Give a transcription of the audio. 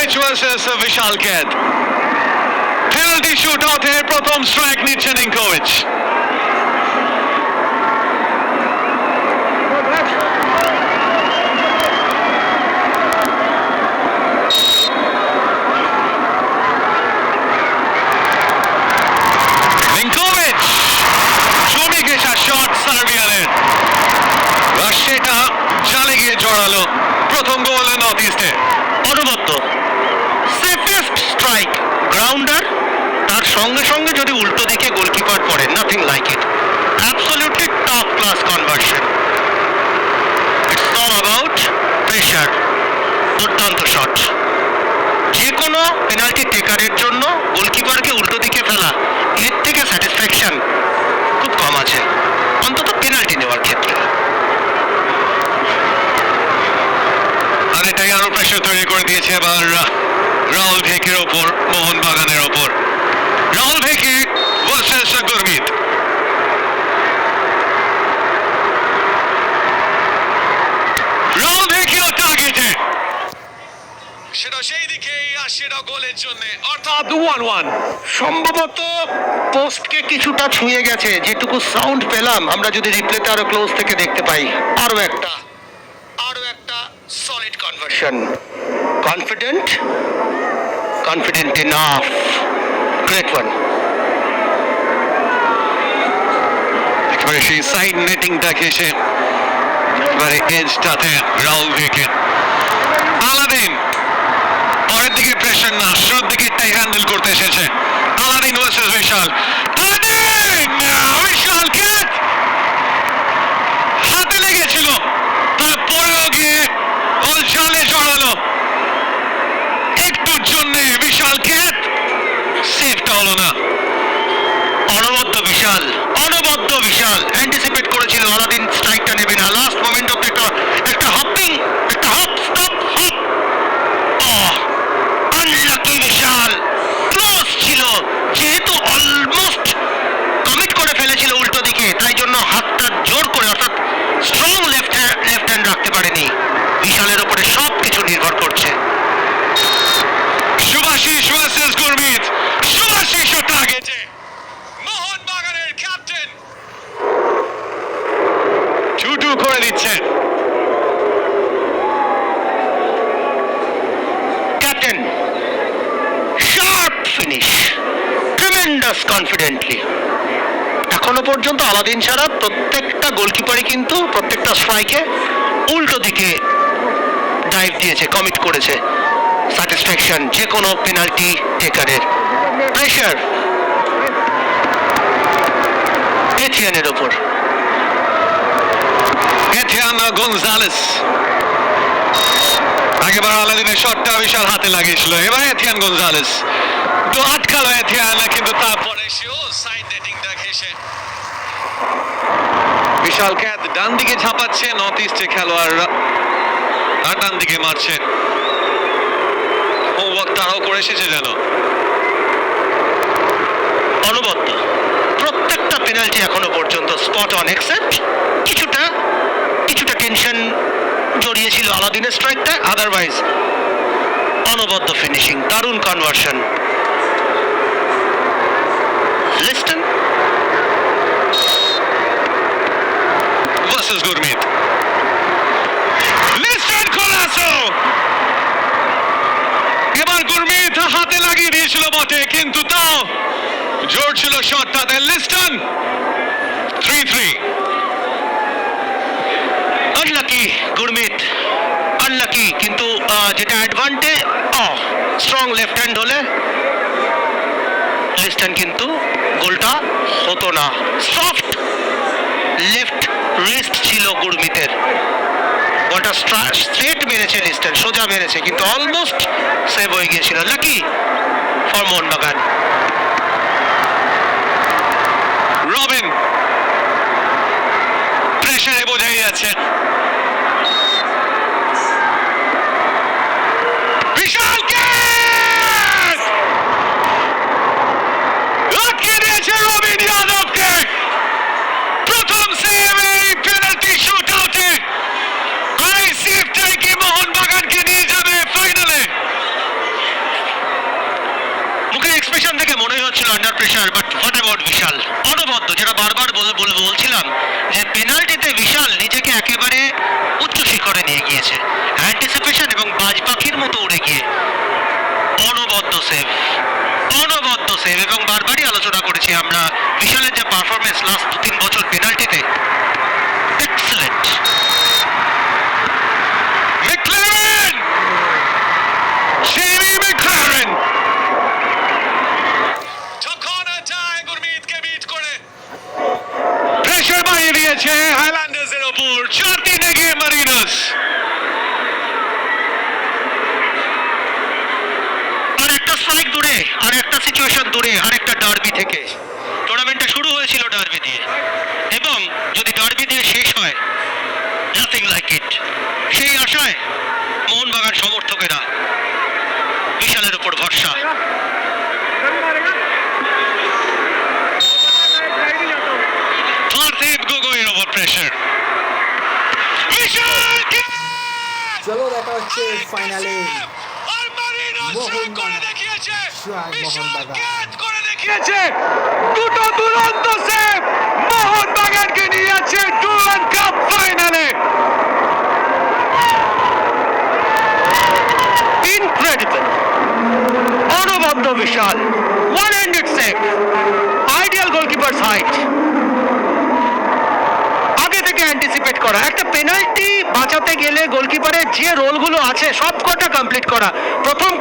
Linkovic versus Vishal Ked. Penalty shootout এর প্রথম strike নিচ্ছে লিঙ্কোভিচ। লিঙ্কোভিচ জমি ঘেঁষা শট সার্বিয়ানের, আর সেটা জালে গিয়ে জড়ালো। প্রথম গোল নর্থ ইস্টে। অনবদ্য সেফেস্ট স্ট্রাইক, গ্রাউন্ডার, তার সঙ্গে সঙ্গে যদি উল্টো দিকে গোলকিপার পড়ে, nothing like it, absolutely top class conversion. It's all about pressure. দুর্দান্ত শট। যে কোনো পেনাল্টি টেকারের জন্য গোলকিপারকে উল্টো দিকে ফেলা, এর থেকে স্যাটিসফ্যাকশন খুব কম আছে, অন্তত পেনাল্টি নেওয়ার ক্ষেত্রে। আর এটাই আরো প্রেশার তৈরি করে দিয়েছে এবার রাহুল ভেকের ওপর, মোহনবাগানের ওপর। রাহুল ভেকে ভার্সেস গুরমিত। রাহুল ভেকেও টার্গেটে, সেটা সেই দিকেই, আর সেটা গোলের জন্য, অর্থাৎ 1-1। সম্ভবত পোস্টকে কিছুটা ছুঁয়ে গেছে, যেটুকু সাউন্ড পেলাম আমরা যদি রিপ্লেতে আরো ক্লোজ থেকে দেখতে পাই। আরো একটা solid conversion. Confident enough. Great one. একেবারে সেই সাইড নেটিংটা ঘেঁষে এবারে এজটাতে রাহুল ভেকে। আলাদিন পরের দিকে প্রেশার না, শুরুর দিকে এটাই হ্যান্ডেল করতে এসেছে। আলাদিন ভার্সেস বিশাল। বিশাল ক্যাচ হাতে লেগেছিল, তারপরেও গিয়ে বল জালে জড়ালো। একটুর জন্য বিশাল ক্যাচ সেভটা হলো না। অনবদ্য বিশাল অ্যান্টিসিপেট করেছিল আলাদিন স্ট্রাইকটা নেবে না। লাস্ট মোমেন্ট অফ একটা হপিং, একটা হপ স্টপ হপ। আনলাকি বিশাল, ক্লোজ ছিল, যেহেতু অলমোস্ট কমিট করে ফেলেছিল উল্টো দিকে, তাই জন্য হাতটা জোর করে, অর্থাৎ স্ট্রং লেফট হ্যান্ড রাখতে পারেনি। বিশালের উপরে সব কিছু নির্ভর করছে। শুভাশিস ভার্সেস গুরমিত। শুভাশিসও টার্গেটে, মোহনবাগানের ক্যাপ্টেন 2-2 করে দিচ্ছে। Captain sharp finish, tremendous confidently. এখনো পর্যন্ত আলাদিন ছাড়া প্রত্যেকটা গোলকিপারই কিন্তু প্রত্যেকটা স্ট্রাইকে উল্টো দিকে ডাইভ দিয়েছে, কমিট করেছে। স্যাটিসফ্যাকশন যে কোনো পেনাল্টি টেকারের। প্রেশার এথিয়ানের ওপর। এথিয়ান গনজালেস। আগেবার আলাদিনের শটটা বিশাল হাতে লাগিয়েছিল, এবার এথিয়ান গনজালেস তো আটকালো এথিয়ান, কিন্তু তারপরে সেও সাইড নেটিংটা ঘেঁষে। বিশাল ক্যাচ ডান দিকে ঝাঁপাচ্ছে নর্থ ইস্টের খেলোয়াড়রা, আর ডান দিকে মারছে। হোমওয়ার্ক তারাও করে এসেছে যেন। অনবদ্য প্রত্যেকটা পেনাল্টি এখনো পর্যন্ত স্পট অন, এক্সেপ্ট কিছুটা টেনশন জড়িয়েছিল আলাদিনের স্ট্রাইকটা, আদারওয়াইজ অনবদ্য ফিনিশিং, দারুণ কনভার্সন। লিস্টন ভার্সেস গুরমিত। লিস্টন কোলাসো, এবার গুরমিত হাতে লাগিয়ে দিয়েছিল বটে, কিন্তু তাও জোর ছিল শটটাতে। লিস্টন 3-3। আনলাকি গুরমিত, আনলাকি, কিন্তু যেটা অ্যাডভান্টেজ, স্ট্রং লেফট হ্যান্ড হলে লিস্টন কিন্তু গোলটা হতো না। সফট লেফট রিস্ট ছিল গুরমিতের, বলটা স্ট্রেট মেরেছে লিস্টন, সোজা মেরেছে, কিন্তু অলমোস্ট সেভ হয়ে গিয়েছিল। Lucky for Mohun Bagan. রবিন প্রেশারে বোঝাই যাচ্ছে। বিশাল ক্যাচ আটকে দিয়েছে রবিন যাদবকে। প্রথম সেভ এই পেনাল্টি শুটআউটে, আর এই সেভটাই কি মোহনবাগানকে নিয়ে যাবে ফাইনালে। যেটা বারবার বলছিলাম যে পেনাল্টিতে বিশাল নিজেকে একেবারে উচ্চ শিখরে নিয়ে গিয়েছে, অ্যান্টিসিপেশন এবং বাজ পাখির মতো উড়ে গিয়ে অনবদ্য সেভ, অনবদ্য সেভ। এবং বারবারই আলোচনা করেছি আমরা বিশালের যে পারফরমেন্স লাস্ট 2-3 বছর পেনাল্টিতে, এক্সেলেন্ট। McLaren! Jamie McLaren! যখন যায় গুরমিতকে বিট করে প্রেসার বাড়িয়ে দিয়েছে হাইল্যান্ডার্সের ওপর, 4-3 এগিয়ে মারিনাস। আর একটা স্ট্রাইক দূরে, আর একটা সিচুয়েশন দূরে, আর একটা ডার্বি থেকে। টুর্নামেন্টটা শুরু হয়েছিল ডার্বি দিয়ে, এবং যদি ডার্বি দিয়ে শেষ হয়, নাথিং লাইক ইট। সেই আশায় মোহনবাগান সমর্থকেরা বিশালের উপর ভরসা। Parthiv Gogoi over pressure. বিশাল চলো দেখা হচ্ছে ফাইনালে আর মারিনাস শুরু করে দেখিয়েছে, বিশাল মোহনবাগান। ক্যাচ করে দেখিয়েছে, দুটো দুরন্ত সেভ মোহনবাগানকে নিয়ে যাচ্ছে ডুরান্ড কাপ ফাইনালে। ইনক্রেডিবল, অনবদ্য বিশাল, one handed save, ideal goalkeeper height, আগে থেকে অ্যান্টিসিপেট করা, একটা পেনাল্টি বাঁচাতে গেলে গোলকিপারের যে রোলগুলো আছে সব কটা কমপ্লিট করা। প্রথম